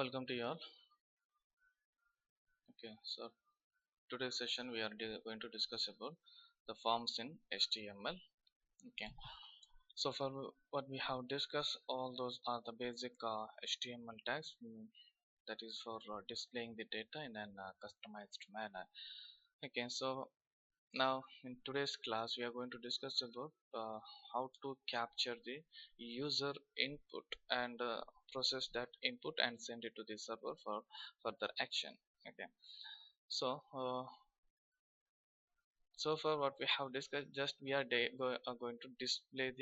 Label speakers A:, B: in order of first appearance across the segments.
A: Welcome to you all. Okay, so today's session we are going to discuss about the forms in HTML. Okay, so for what we have discussed, all those are the basic HTML tags, that is for displaying the data in an customized manner. Okay, so now in today's class we are going to discuss about how to capture the user input and process that input and send it to the server for further action. Okay, so so far what we have discussed, just we are going to display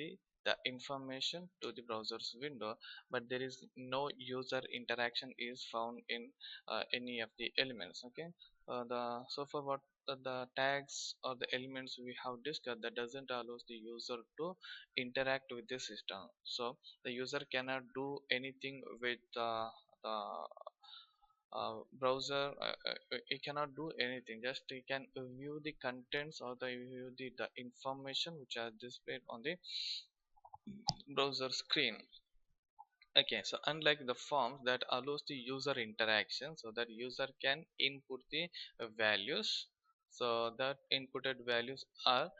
A: the information to the browser's window, but there is no user interaction is found in any of the elements. Okay, the so far what the tags or the elements we have discussed, that doesn't allow the user to interact with the system. So the user cannot do anything with the browser. It cannot do anything, just you can view the contents or the view the information which are displayed on the browser screen. Okay, so unlike the forms that allows the user interaction, so that user can input the values, so that inputted values are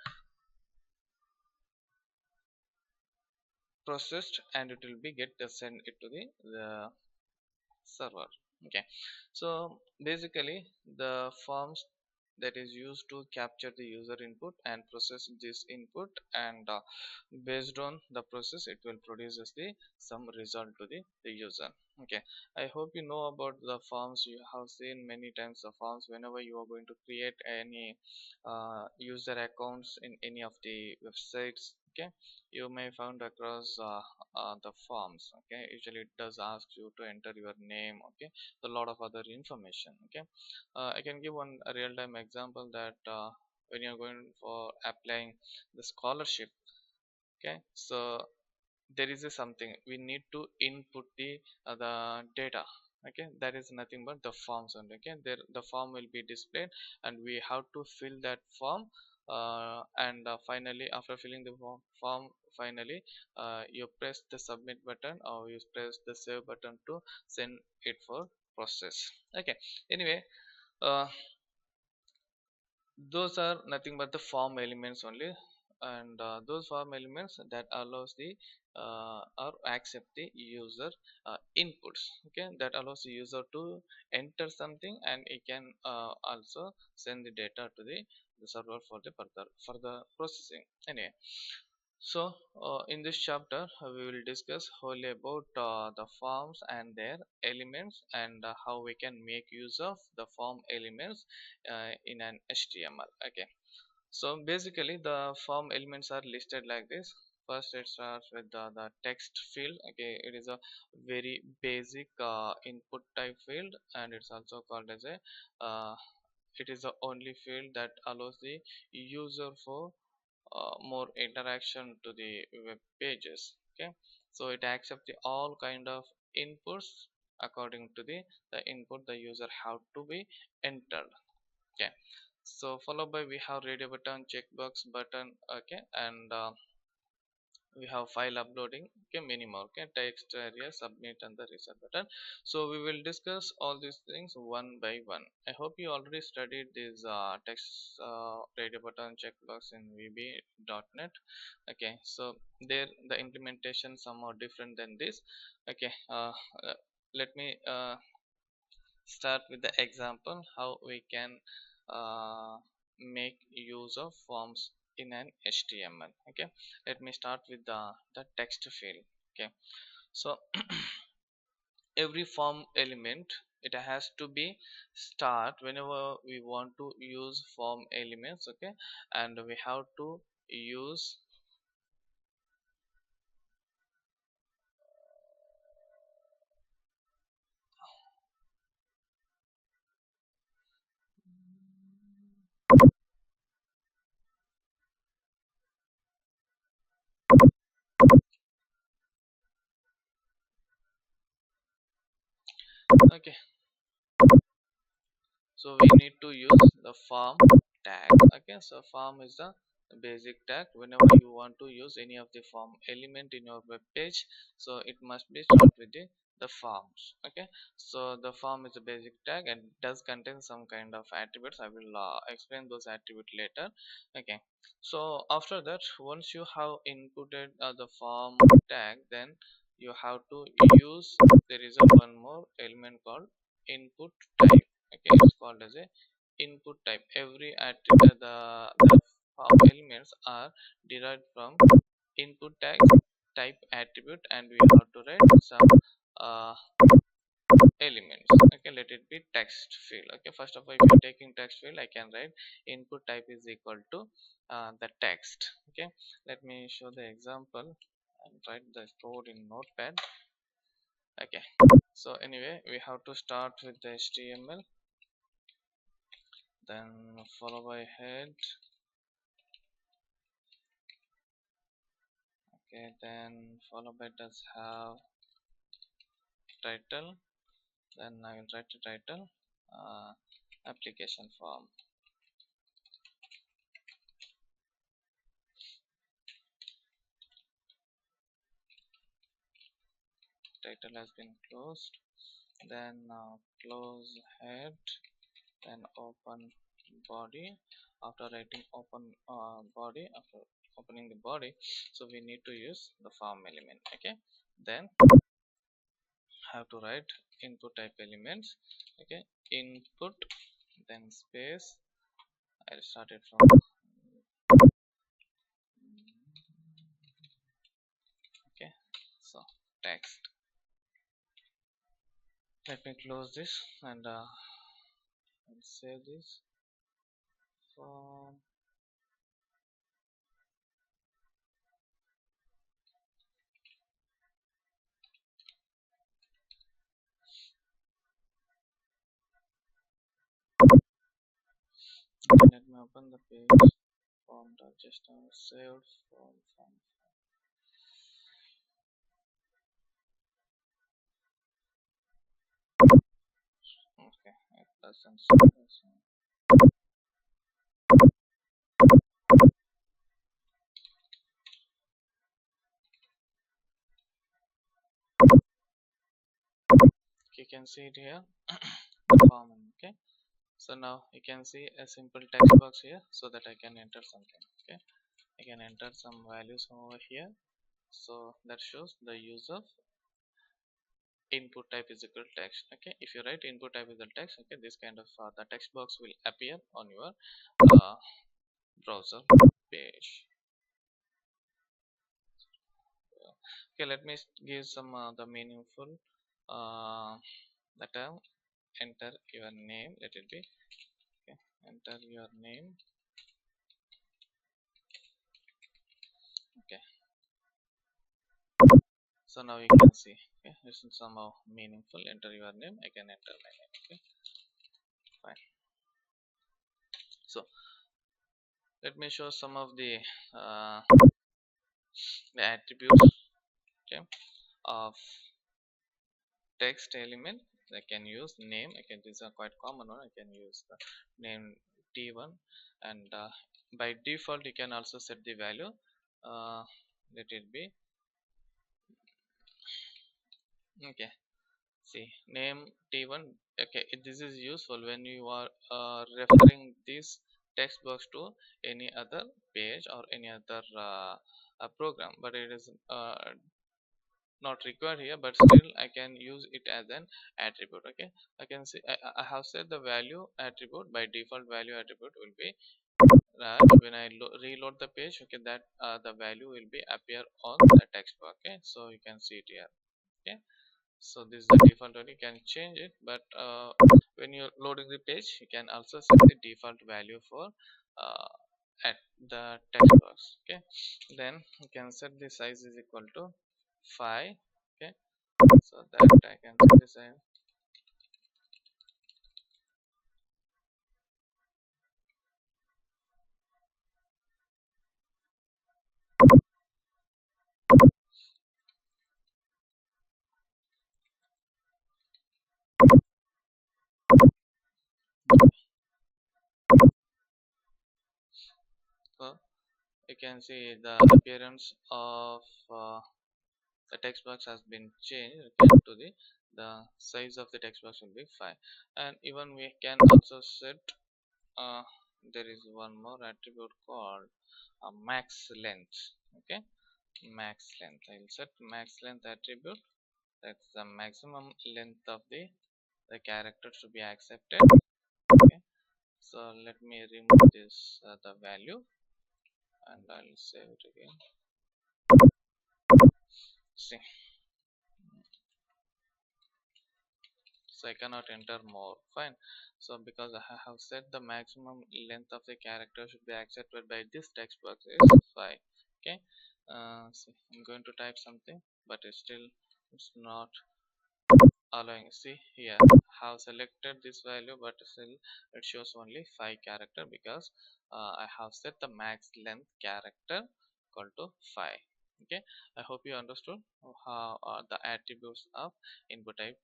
A: processed and it will be get sent it to the server. Okay, so basically the forms that is used to capture the user input and process this input, and based on the process it will produce us the some result to the user. Okay, I hope you know about the forms. You have seen many times the forms whenever you are going to create any user accounts in any of the websites. Okay, you may found across the forms. Okay, usually it does ask you to enter your name. Okay, a lot of other information. Okay, I can give one a real-time example that when you're going for applying the scholarship. Okay, so there is a something we need to input the data. Okay, that is nothing but the forms only. Okay, there the form will be displayed and we have to fill that form, and finally after filling the form, finally you press the submit button or you press the save button to send it for process. Okay, anyway, uh, those are nothing but the form elements only, and those form elements that allows the or accept the user inputs. Okay, that allows the user to enter something and it can also send the data to the server for the further processing. Anyway, so in this chapter we will discuss wholly about the forms and their elements, and how we can make use of the form elements in an HTML. Okay, so basically the form elements are listed like this. First it starts with the text field. Okay, it is a very basic input type field, and it's also called as a it is the only field that allows the user for more interaction to the web pages. Okay, so it accepts the all kind of inputs according to the input the user have to be entered. Okay, so followed by we have radio button, checkbox button. Okay, and we have file uploading. Okay, many more. Okay, text area, submit, and the reset button. So we will discuss all these things one by one. I hope you already studied this text radio button checkbox in vb.net. Okay, so there the implementation somehow different than this. Okay, let me start with the example how we can uh, make use of forms in an HTML. Okay, let me start with the text field. Okay, so every form element, it has to be start whenever we want to use form elements. Okay, and we have to use. Okay, so we need to use the form tag. Okay, so form is the basic tag whenever you want to use any of the form element in your web page. So it must be start with the forms. Okay, so the form is a basic tag and does contain some kind of attributes. I will explain those attributes later. Okay, so after that, once you have inputted the form tag, then you have to use, there is a one more element called input type. Okay, it's called as a input type. Every attribute, the form elements are derived from input tag type attribute, and we have to write some uh, elements. Okay, let it be text field. Okay, first of all, if you're taking text field, I can write input type is equal to the text. Okay, let me show the example and write the code in notepad. Okay, so anyway, we have to start with the HTML, then follow by head. Okay, then follow by does have title, then I will write the title, application form. Title has been closed, then close head, then open body. After writing open body, after opening the body, so we need to use the form element. Okay, then have to write input type elements. Okay, input, then space, I'll start it from okay, so text. Let me close this and save this form. Let me open the page. Form digester saved form. Okay, it doesn't save this one. You can see it here. Form. Okay, so now you can see a simple text box here, so that I can enter something. Okay, I can enter some values over here, so that shows the use of input type is equal to text. Okay, if you write input type is a text, okay, this kind of the text box will appear on your uh, browser page. Okay, let me give some the meaningful the term. Enter your name, let it be. Okay, enter your name. Okay, so now you can see, okay, this is somehow meaningful. Enter your name, I can enter my name. Okay, fine. So let me show some of uh, the attributes, okay, of text element. I can use name. I can, these are quite common one. I can use the name t1, and by default you can also set the value. Let it be okay. See, name t1. Okay, this is useful when you are referring this text box to any other page or any other program, but it is not required here, but still I can use it as an attribute. Okay, I can see I have set the value attribute. By default, value attribute will be when I reload the page. Okay, that the value will be appear on the text box. Okay, so you can see it here. Okay, so this is the default value. You can change it, but when you're loading the page, you can also set the default value for at the text box. Okay, then you can set the size is equal to 5. Okay, so that I can set the size. So you can see the appearance of the text box has been changed, okay, to the size of the text box will be 5. And even we can also set uh, there is one more attribute called max length. Okay, max length, I'll set max length attribute. That's the maximum length of the character to be accepted. Okay, so let me remove this the value, and I'll save it again. See, so I cannot enter more. Fine. So because I have set the maximum length of the character should be accepted by this text box is 5. Okay, so I'm going to type something, but it's not allowing. See here, have selected this value, but still it shows only 5 character because I have set the max length character equal to 5. Okay, I hope you understood how the attributes of input type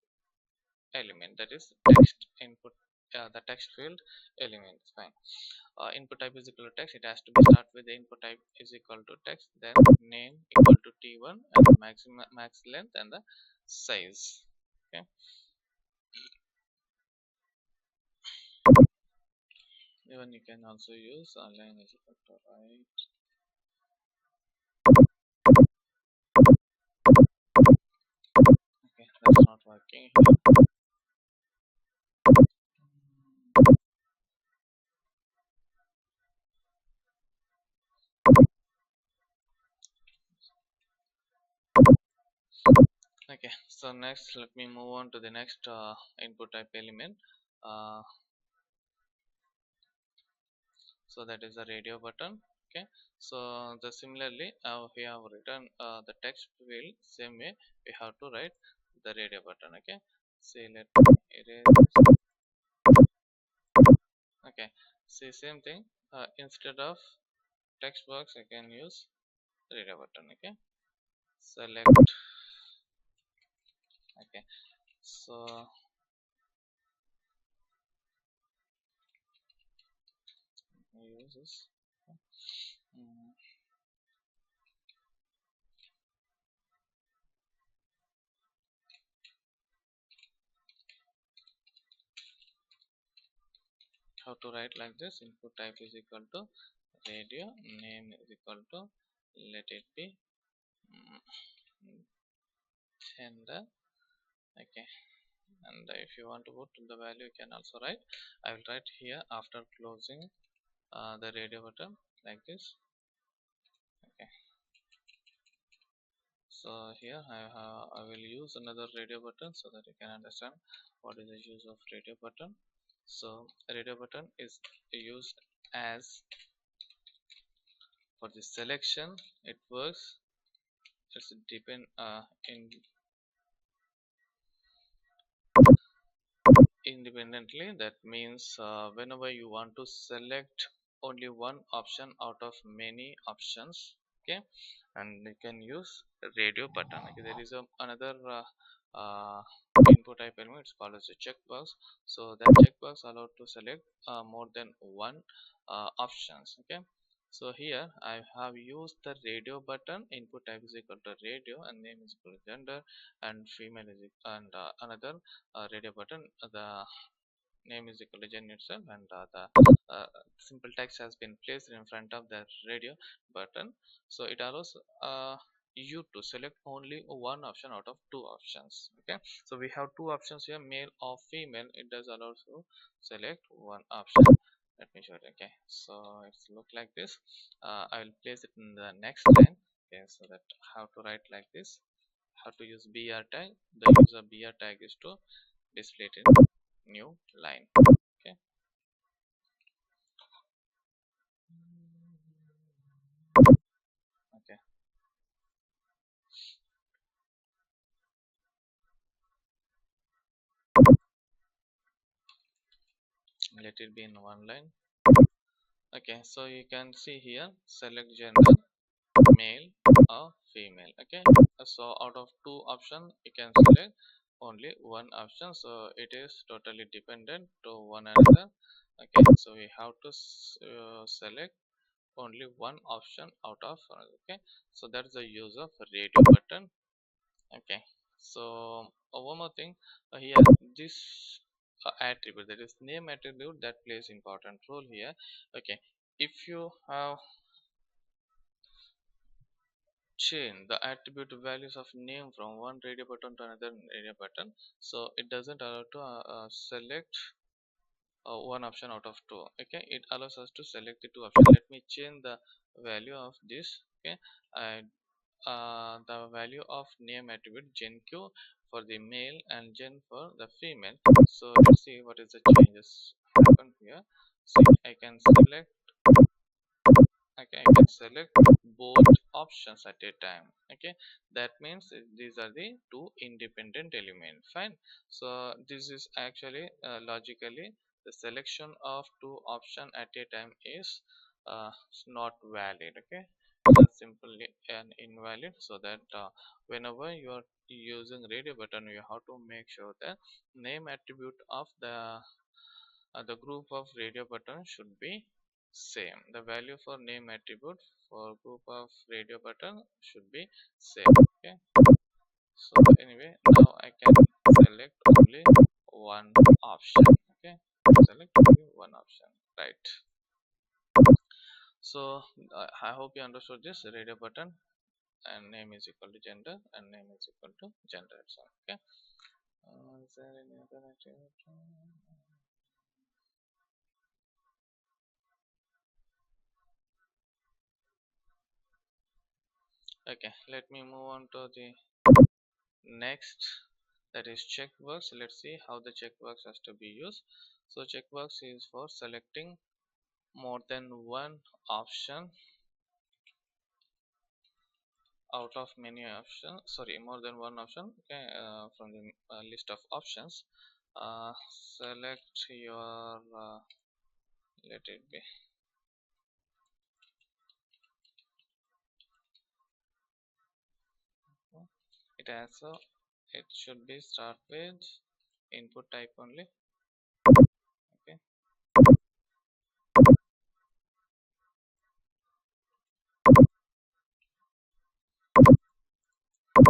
A: element, that is text input, the text field element. Fine. Input type is equal to text. It has to be start with the input type is equal to text, then name equal to t1, and the maximum max length and the size. Okay, even you can also use line is equal to right. Okay, that's not working here. Okay, so next let me move on to the next input type element. uh, so that is the radio button. Okay, so the similarly we have written the text field same way we have to write the radio button. Okay, see, let me erase this. Okay, see, same thing, instead of text box I can use radio button. Okay, select. Okay, so use this. Mm, how to write like this: input type is equal to radio, name is equal to, let it be, mm, gender. Okay, and if you want to put the value you can also write. I will write here after closing the radio button like this. Okay, so here I will use another radio button so that you can understand what is the use of radio button. So radio button is used as for the selection. It works, it's depend in independently. That means whenever you want to select only one option out of many options, okay, and you can use radio button. Okay, there is another uh, input type element, it's called as a checkbox. So that checkbox allowed to select more than one options. Okay, so here I have used the radio button. Input type is equal to radio and name is equal to gender, and female is and another radio button, the name is equal to gen itself, and the simple text has been placed in front of the radio button. So it allows you to select only one option out of two options. Okay, so we have two options here, male or female. It does allow to select one option. Let me show it. Okay, so it's look like this. I will place it in the next line. Okay, so that how to write like this, how to use br tag. The use of br tag is to display it in new line. Okay, okay, let it be in one line. Okay, so you can see here, select gender, male or female. Okay, so out of two options you can select only one option, so it is totally dependent to one another. Okay, so we have to select only one option out of another. Okay, so that's the use of radio button. Okay, so one more thing, here this attribute, that is name attribute, that plays important role here. Okay, if you have change the attribute values of name from one radio button to another radio button, so it doesn't allow to select one option out of two. Okay, it allows us to select the two options. Let me change the value of this. Okay, and the value of name attribute genq for the male and gen for the female. So let's see what is the changes happen here. See, I can select, okay, I can select both options at a time. Okay, that means these are the two independent elements. Fine. So this is actually logically the selection of two option at a time is not valid. Okay, that's simply an invalid. So that whenever you are using radio button, you have to make sure that name attribute of the group of radio button should be same. The value for name attribute for group of radio button should be same. Okay, so anyway, now I can select only one option. Okay, select only one option, right? So I hope you understood this. Radio button and name is equal to gender and name is equal to gender. So okay, is there any other activity? Okay, let me move on to the next, that is checkbox. Let's see how the checkbox has to be used. So checkbox is for selecting more than one option out of many options, sorry, more than one option. Okay, from the list of options, select your let it be, it also, it should be start with input type only. Okay,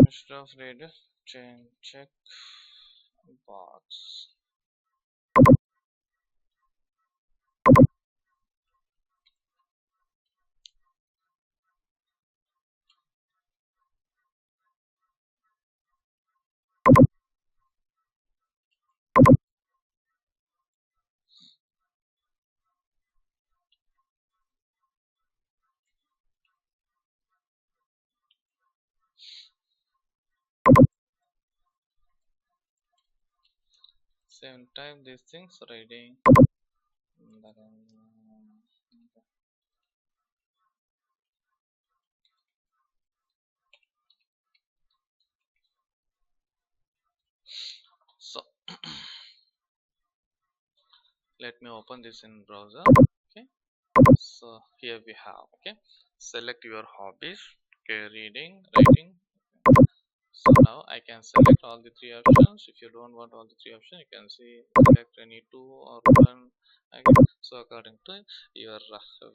A: instead of radius, change check box. Same type these things reading. So let me open this in browser. Okay, so here we have, okay, select your hobbies. Okay, reading, writing. So now I can select all the three options. If you don't want all the three options, you can see select any two or one. Okay, so according to your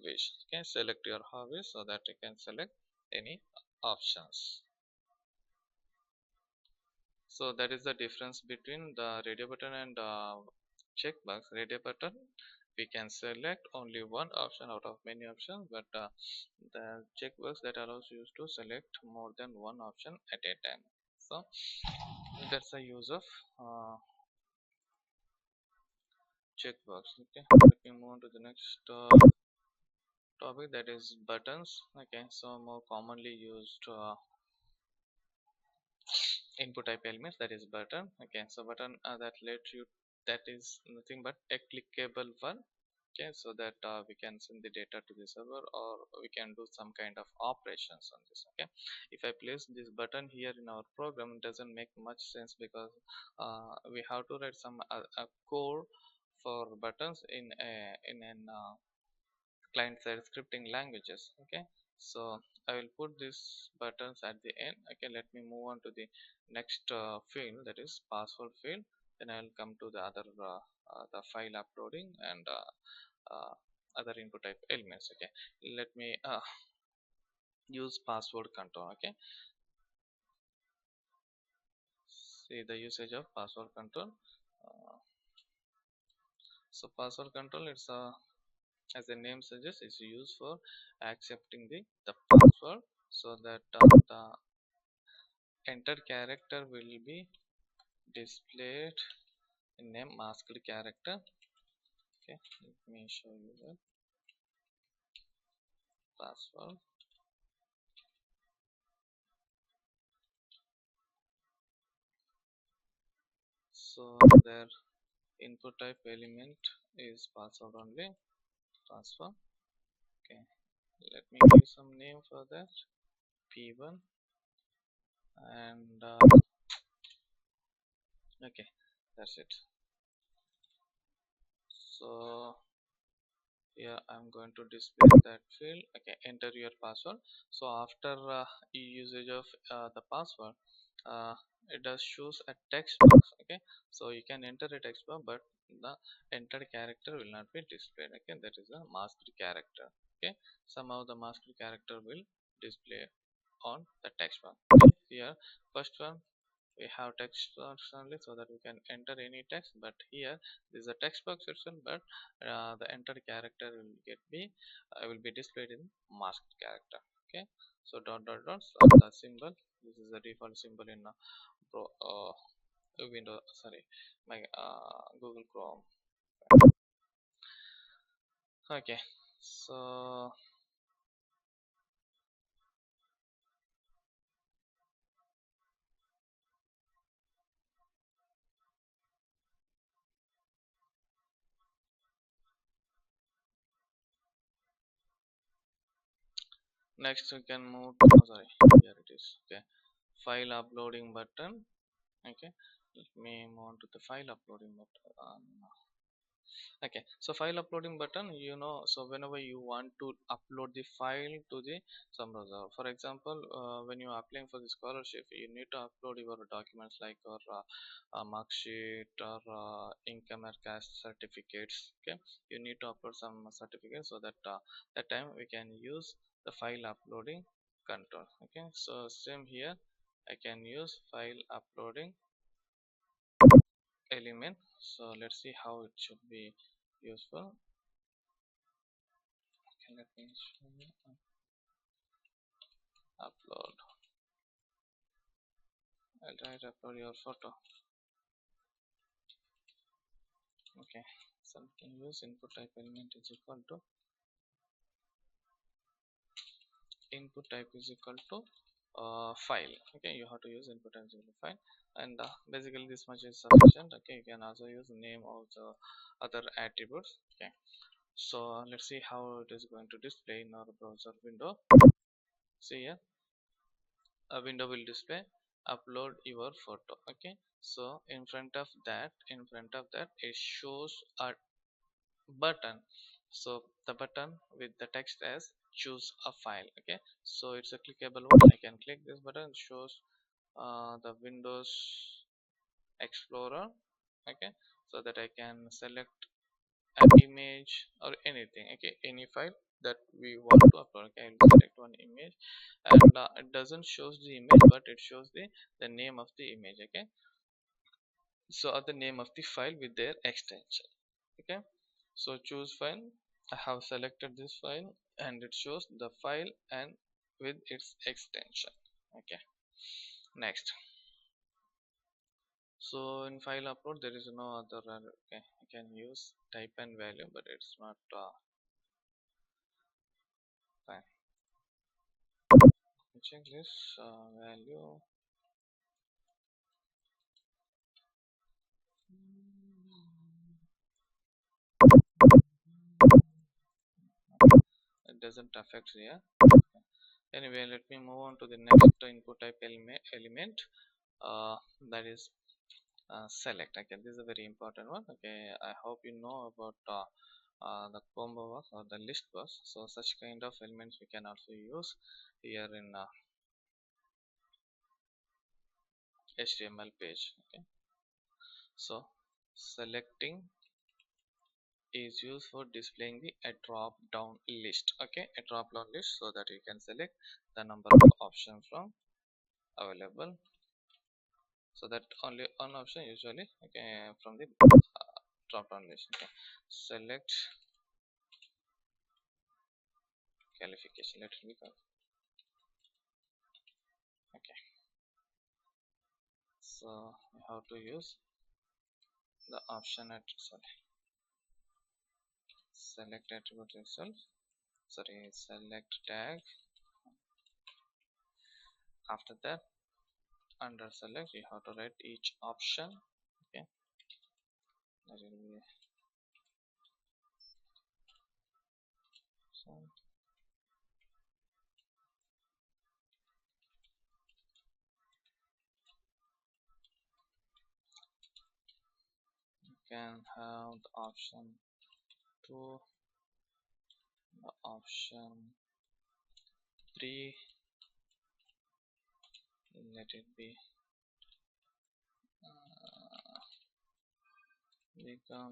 A: wish, okay, select your hobbies so that you can select any options. So that is the difference between the radio button and checkbox. Radio button, we can select only one option out of many options, but the checkbox that allows you to select more than one option at a time. So that's the use of checkbox. Okay, let me move on to the next topic, that is buttons. Okay, so more commonly used input type elements, that is button. Okay, so button that lets you, that is nothing but a clickable one. Okay, so that we can send the data to the server, or we can do some kind of operations on this. Okay, if I place this button here in our program, it doesn't make much sense, because we have to write some a code for buttons in an client side scripting languages. Okay, so I will put these buttons at the end. Okay, let me move on to the next field, that is password field. Then I will come to the other the file uploading and other input type elements. Okay, let me use password control. Okay, see the usage of password control. uh, so password control, it's as the name suggests, is used for accepting the password, so that the entered character will be displayed in a masked character. Okay, let me show you the password. So their input type element is password only, transfer. Okay, let me give some name for that, p1, and okay, that's it. So here I'm going to display that field. Okay, enter your password. So after usage of the password, uh, it does shows a text box. Okay, so you can enter a text box, but the entered character will not be displayed. Okay, that is a masked character. Okay, somehow the masked character will display on the text box. Okay, here first one, we have text box only, so that we can enter any text, but here this is a text box section, but the entered character will will be displayed in masked character. Okay, so dot dot dot, so the symbol, this is the default symbol in pro window, sorry, my Google Chrome. Okay, so next we can move to, oh, sorry, here it is. Okay, file uploading button. Okay, let me move on to the file uploading button. Okay, so file uploading button, so whenever you want to upload the file to the some browser, for example, when you are applying for the scholarship, you need to upload your documents like your mark sheet or income or caste certificates. Okay, you need to upload some certificates, so that that time we can use the file uploading control. Okay, so same here, I can use file uploading element. So let's see how it should be useful. Okay, let me show you. Upload. I'll try to upload your photo. Okay, something use input type element is equal to input type is equal to file. Okay, you have to use input type is equal to file, and basically this much is sufficient. Okay, you can also use name of the other attributes. Okay, so let's see how it is going to display in our browser window. See here, a window will display upload your photo. Okay, so in front of that it shows a button. So the button with the text as choose a file. Okay, so it's a clickable one. I can click this button, it shows the Windows Explorer. Okay, so that I can select an image or anything. Okay, any file that we want to upload. Okay, I'll select one image, and it doesn't shows the image, but it shows the name of the image. Okay, so the name of the file with their extension. Okay, so choose file, I have selected this file, and it shows the file and with its extension. Okay, next, so in file upload there is no other okay, I can use type and value, but it's not fine. Check this value. It doesn't affect here. Anyway, let me move on to the next input type element, that is select. Okay, this is a very important one. Okay, I hope you know about the combo box or the list box. So such kind of elements we can also use here in HTML page. Okay, so selecting is used for displaying a drop down list. Okay, a drop down list, so that you can select the number of options from available. so that only one option usually, okay, from the drop down list. Okay, select qualification, let it be okay. So you have to use the option at, sorry, select attribute itself, sorry, select tag. After that, under select you have to write each option. Okay, that will be so you can have the option 2, the option 3, let it be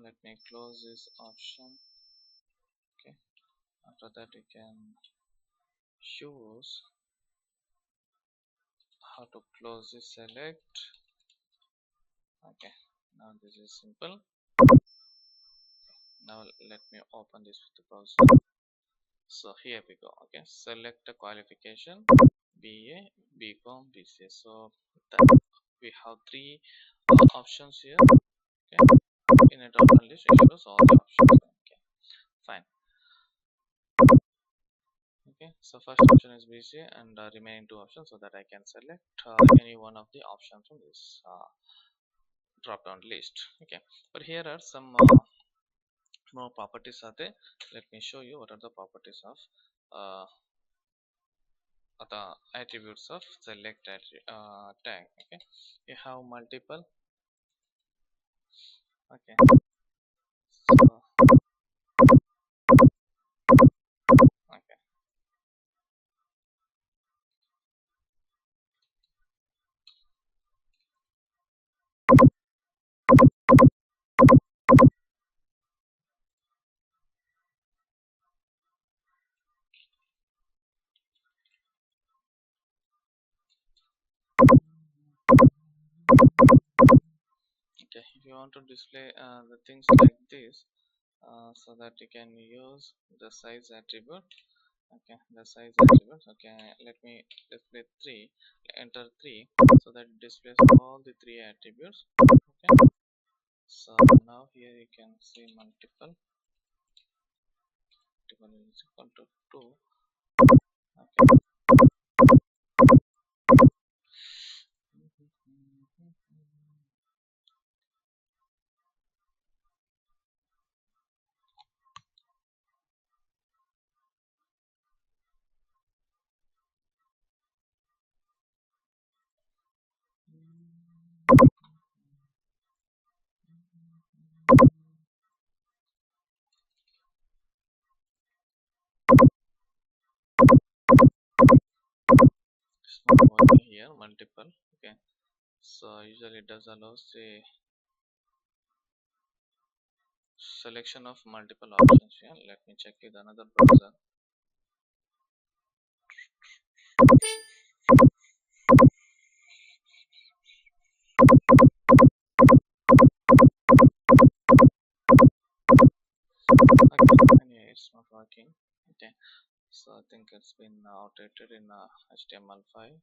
A: let me close this option. Okay, after that you can choose how to close this select. Okay, now this is simple. Now let me open this with the browser. So here we go. Okay, select the qualification BA, BCom, BCA. So that we have three options here. Okay, in a drop down list we choose all the options. Okay, fine. Okay, so first option is BCA and remaining two options, so that I can select any one of the options from this drop down list. Okay, but here are some more properties are there. Let me show you what are the properties of the attributes of select tag. Okay, you have multiple. Okay, so okay, okay, if you want to display the things like this, so that you can use the size attribute. Okay, the size attribute. Okay, let me display 3, enter 3, so that it displays all the 3 attributes. Okay, so now here you can see multiple is equal to 2. Okay. Here multiple. Okay, so usually it does allows the selection of multiple options here. Let me check with another browser. Okay, anyway, it's not working. Okay, so I think it's been outdated in HTML5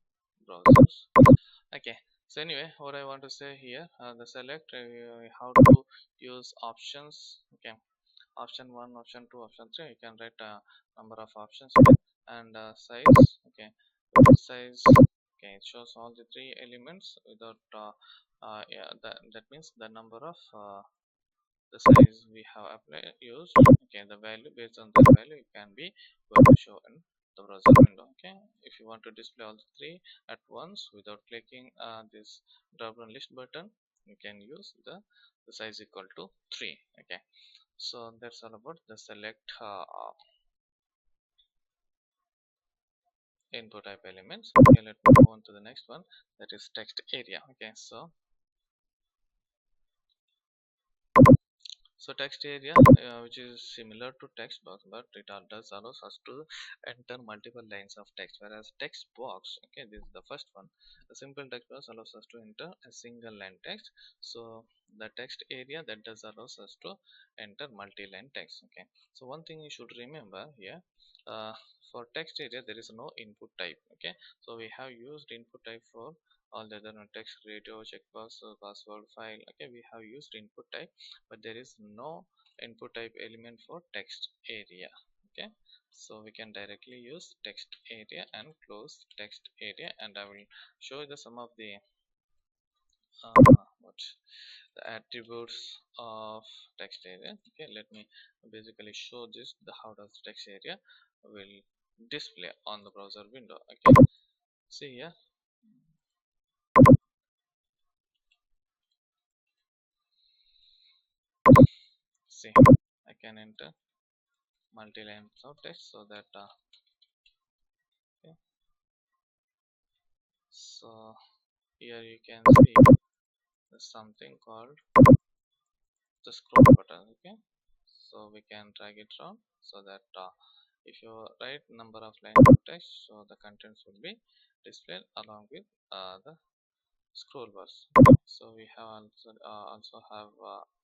A: browsers. Okay, so anyway, what I want to say here, the select, how to use options. Okay, option 1, option 2, option 3, you can write a number of options here. And size. Okay, size. Okay, it shows all the 3 elements without yeah, that means the number of the size we have applied used. Okay, the value, based on that value it can be going to show in the browser window. Okay, if you want to display all the 3 at once without clicking this drop down list button, you can use the size equal to 3. Okay, so that's all about the select input type elements. Okay, let me move on to the next one, that is text area. Okay, so So text area, which is similar to text box, but it does allows us to enter multiple lines of text, whereas text box, okay, this is the first one. The simple text box allows us to enter a single line text. So the text area, that does allows us to enter multi-line text. Okay, so one thing you should remember here, uh, for text area there is no input type. Okay, so we have used input type for all the other text, radio, checkbox, password, file. Okay, we have used input type, but there is no input type element for text area. Okay, so we can directly use text area and close text area, and I will show you the some of the what the attributes of text area. Okay, let me basically show this, the how does text area will display on the browser window. Okay, see here, see, I can enter multi-lines of text, so that okay, so here you can see there's something called the scroll button. Okay, so we can drag it around, so that if you write number of lines of text, so the contents will be displayed along with the scroll bars. So we have also have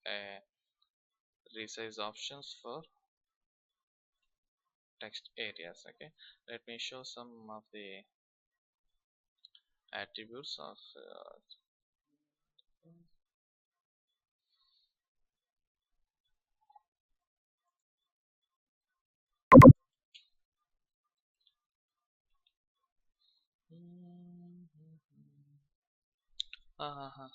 A: a resize options for text areas. Okay, let me show some of the attributes of uh,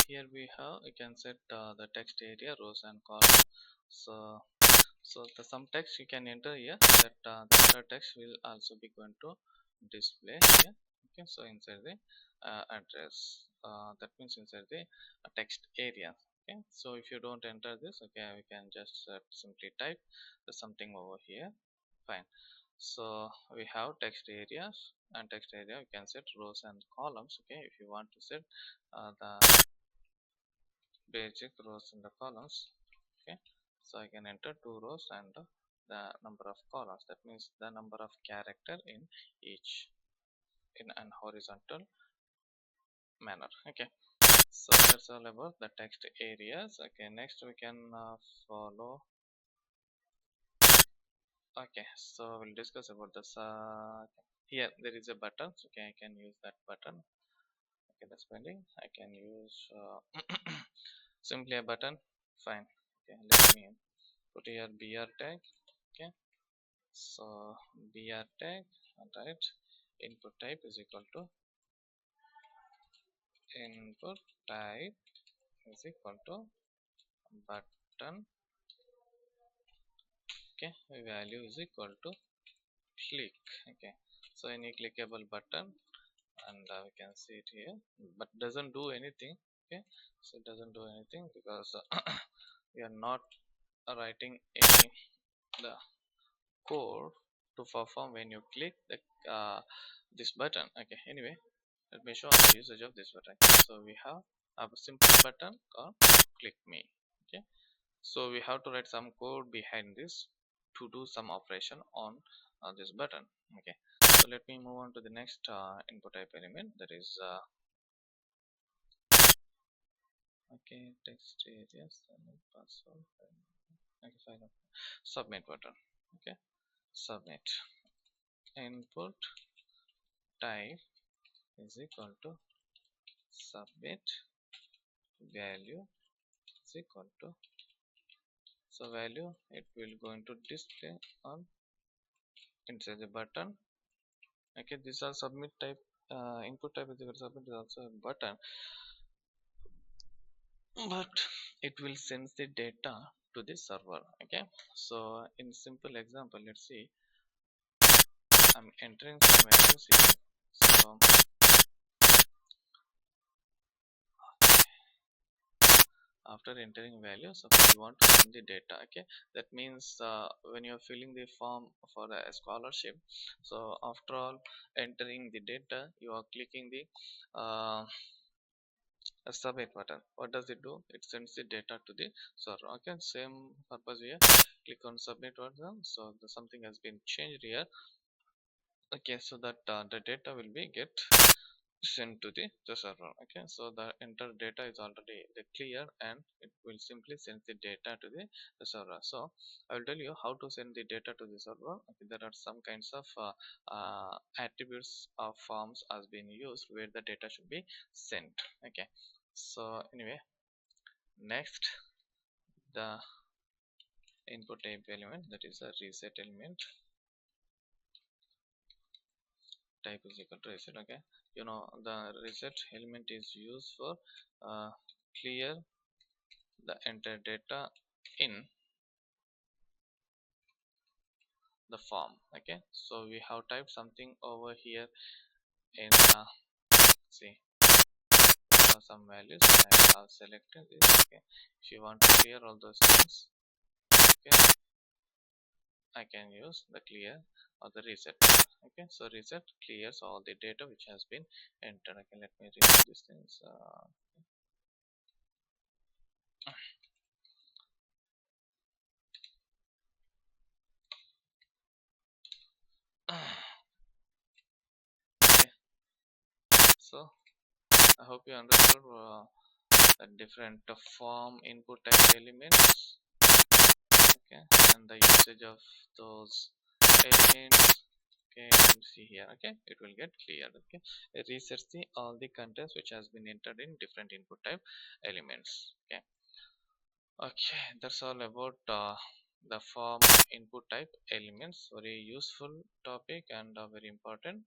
A: here we have, you can set the text area, rows and columns. So the some text you can enter here, that the other text will also be going to display here. Okay, so inside the address, that means inside the text area. Okay, so if you don't enter this, okay, we can just simply type something over here. Fine. So we have text areas, and text area you can set rows and columns. Okay, if you want to set the basic rows and the columns. Okay, so I can enter two rows and the number of columns, that means the number of character in each, in an horizontal manner. Okay, so that's all about the text areas. Okay, next we can follow. Okay, so we'll discuss about this. Here there is a button, so okay, I can use that button. Okay, the spelling I can use simply a button. Fine. Okay, let me put here br tag. Okay, so br tag, right, input type is equal to input type is equal to button. Okay, value is equal to click. Okay, so any clickable button, and we can see it here, but doesn't do anything. Okay, so it doesn't do anything because we are not writing any the code to perform when you click the this button. Okay, anyway, let me show the usage of this button. So we have a simple button called click me. Okay, so we have to write some code behind this to do some operation on this button. Okay, so let me move on to the next input type element, that is okay, text areas and password. Okay, fine. Submit button. Okay, submit. Input type is equal to submit, value is equal to, so value it will going to display on inside the button. Okay, these are submit type, input type is equal to submit is also a button, but it will send the data to the server. Okay, so in simple example, let's see, I'm entering some values here. So after entering value, suppose you want to send the data. Okay, that means when you're filling the form for the scholarship, so after all entering the data, you are clicking the a submit button. What does it do? It sends the data to the server. Okay, same purpose here. Click on submit button, so something has been changed here. Okay, so that the data will be get sent to the server. Okay, so the enter data is already clear, and it will simply send the data to the server. So I will tell you how to send the data to the server. Okay, there are some kinds of attributes of forms has been used where the data should be sent. Okay, so anyway, next, the input type element, that is a reset element. Type is equal to reset. Okay, you know the reset element is used for clear the enter data in the form. Okay, so we have typed something over here in see some values. I have selected this. Okay, if you want to clear all those things, okay, I can use the clear or the reset. Okay, so reset clears all the data which has been entered. Okay, let me remove these things. Okay, so I hope you understood the different form input type elements. Okay, and the usage of those elements. Okay, and see here. Okay, it will get clear. Okay, it resets the all the contents which has been entered in different input type elements. Okay, okay, that's all about the form input type elements. Very useful topic and very important.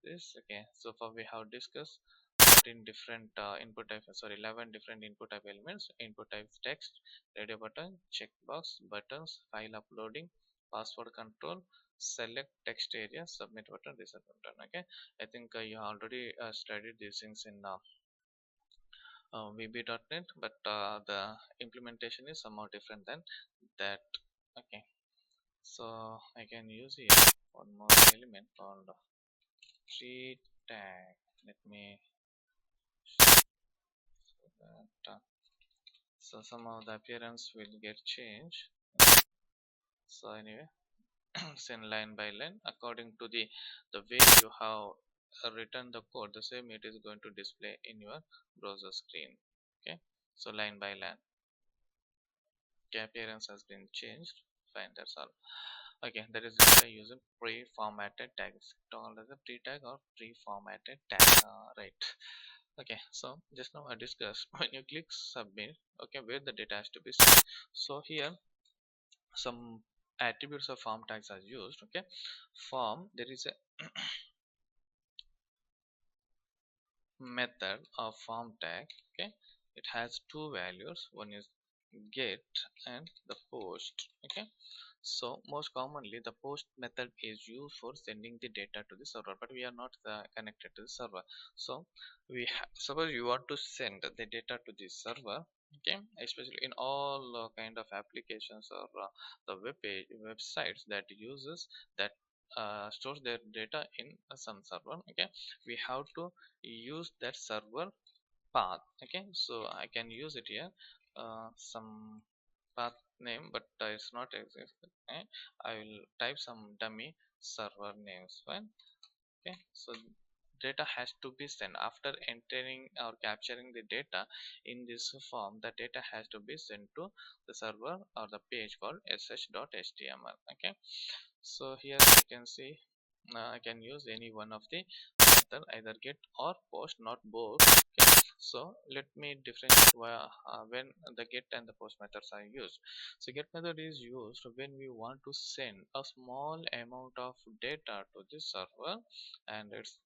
A: This okay. So far we have discussed 14 different input type. Sorry, 11 different input type elements. Input type text, radio button, checkbox, buttons, file uploading, password control, select text area, submit button, reset button. Okay, I think you already studied these things in VB.NET, but the implementation is somehow different than that. Okay, so I can use here one more element called tree tag. Let me show that. So somehow the appearance will get changed. So anyway, send line by line according to the way you have written the code, the same it is going to display in your browser screen. Okay, so line by line. Okay, appearance has been changed. Fine, that's all. Okay, that is by using pre-formatted tags, called as a pre-tag or pre-formatted tag. Right. Okay, so just now I discussed when you click submit, okay, where the data has to be sent. So here some attributes of form tags are used. Okay, form, there is a method of form tag. Okay, it has two values, one is get and the post. Okay, so most commonly the post method is used for sending the data to the server, but we are not connected to the server. So suppose you want to send the data to the server. Okay, especially in all kind of applications or the websites that uses that stores their data in some server. Okay, we have to use that server path. Okay, so I can use it here, some path name, but it's not exist. Okay, I will type some dummy server names. Fine. Okay, so data has to be sent after entering or capturing the data in this form. The data has to be sent to the server or the page called sh.html. Okay, so here you can see I can use any one of the method, either get or post, not both. Okay, so let me differentiate when the get and the post methods are used. So get method is used when we want to send a small amount of data to the server, and it's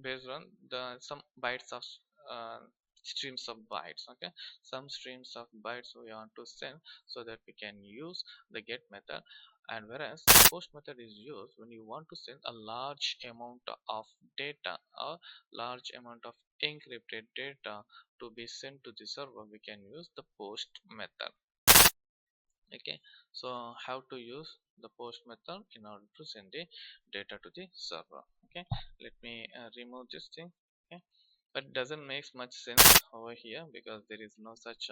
A: based on the some bytes of uh, streams of bytes. Okay, some streams of bytes we want to send, so that we can use the get method. And whereas the post method is used when you want to send a large amount of data or large amount of encrypted data to be sent to the server, we can use the post method. Okay, so how to use the post method in order to send the data to the server. Okay, let me remove this thing. Okay, but it doesn't make much sense over here because there is no such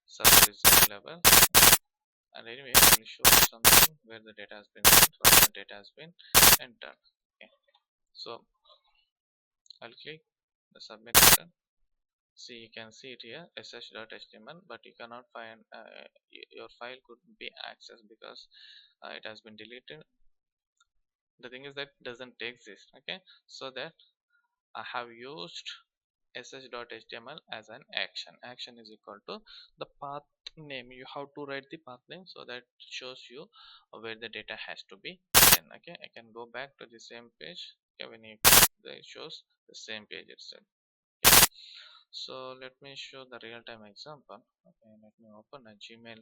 A: server is available. And anyway, I will show you something where the data has been sent, where the data has been entered. Okay, so I'll click the submit button. See, you can see it here, sh.html, but you cannot find your file could be accessed because it has been deleted. The thing is that doesn't exist. Okay, so that I have used sh.html as an action is equal to the path name. You have to write the path name so that shows you where the data has to be sent. Okay, I can go back to the same page. Okay, when you click, it shows the same page itself. Okay. So let me show the real-time example. Okay, let me open a Gmail